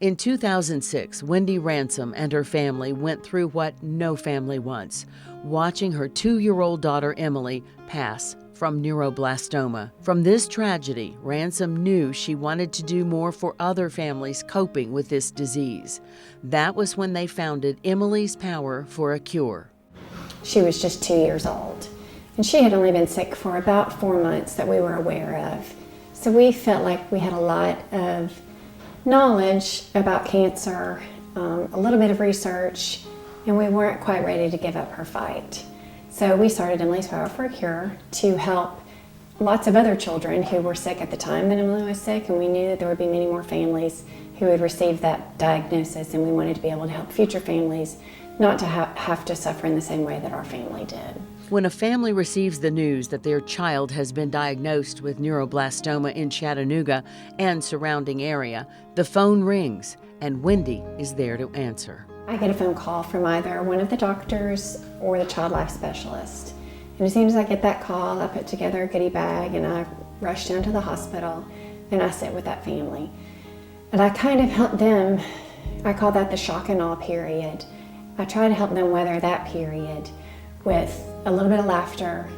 In 2006, Wendy Ransom and her family went through what no family wants, watching her 2-year-old daughter Emily pass from neuroblastoma. From this tragedy, Ransom knew she wanted to do more for other families coping with this disease. That was when they founded Emily's Power for a Cure. She was just 2 years old, and she had only been sick for about 4 months that we were aware of. So we felt like we had a lot of knowledge about cancer, a little bit of research, and we weren't quite ready to give up her fight. So we started Emily's Power for a Cure to help lots of other children who were sick at the time that Emily was sick, and we knew that there would be many more families who would receive that diagnosis, and we wanted to be able to help future families not to have to suffer in the same way that our family did. When a family receives the news that their child has been diagnosed with neuroblastoma in Chattanooga and surrounding area, the phone rings, and Wendy is there to answer. I get a phone call from either one of the doctors or the child life specialist. And as soon as I get that call, I put together a goodie bag and I rush down to the hospital and I sit with that family. And I kind of help them, I call that the shock and awe period. I try to help them weather that period with a little bit of laughter,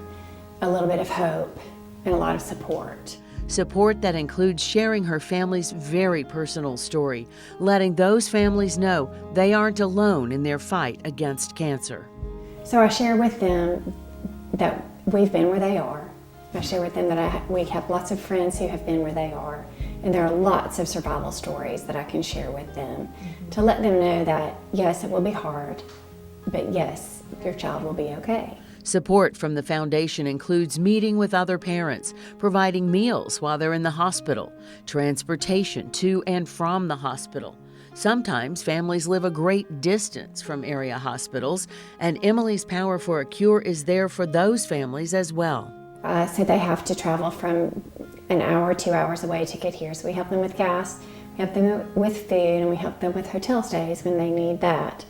a little bit of hope, and a lot of support. Support that includes sharing her family's very personal story, letting those families know they aren't alone in their fight against cancer. So I share with them that we've been where they are. I share with them that we have lots of friends who have been where they are. And there are lots of survival stories that I can share with them to let them know that, yes, it will be hard, but yes, your child will be okay. Support from the foundation includes meeting with other parents, providing meals while they're in the hospital, transportation to and from the hospital. Sometimes families live a great distance from area hospitals, and Emily's Power for a Cure is there for those families as well. So they have to travel from an hour, 2 hours away to get here. So we help them with gas, we help them with food, and we help them with hotel stays when they need that.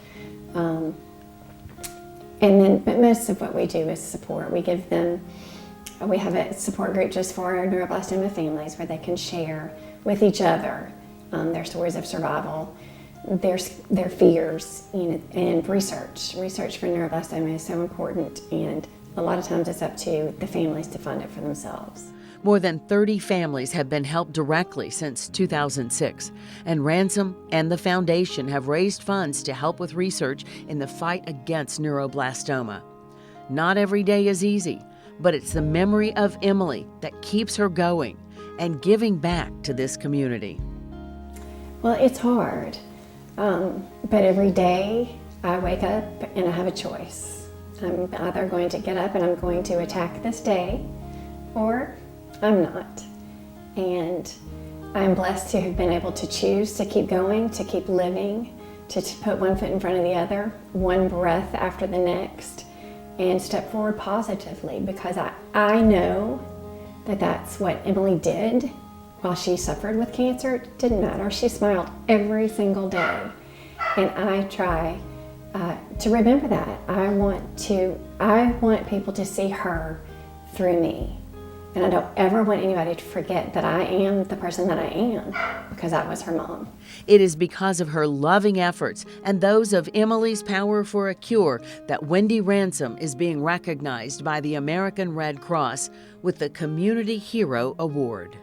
But most of what we do is support. We have a support group just for our neuroblastoma families where they can share with each other their stories of survival, their fears, and research. Research for neuroblastoma is so important, and a lot of times it's up to the families to fund it for themselves. More than 30 families have been helped directly since 2006, and Ransom and the foundation have raised funds to help with research in the fight against neuroblastoma. Not every day is easy, but it's the memory of Emily that keeps her going and giving back to this community. Well, it's hard, but every day I wake up and I have a choice. I'm either going to get up and I'm going to attack this day, or I'm not. And I'm blessed to have been able to choose to keep going, to keep living, to put one foot in front of the other, one breath after the next, and step forward positively, because I know that that's what Emily did while she suffered with cancer. It didn't matter. She smiled every single day. And I try to remember that. I want people to see her through me. And I don't ever want anybody to forget that I am the person that I am, because I was her mom. It is because of her loving efforts and those of Emily's Power for a Cure that Wendy Ransom is being recognized by the American Red Cross with the Community Hero Award.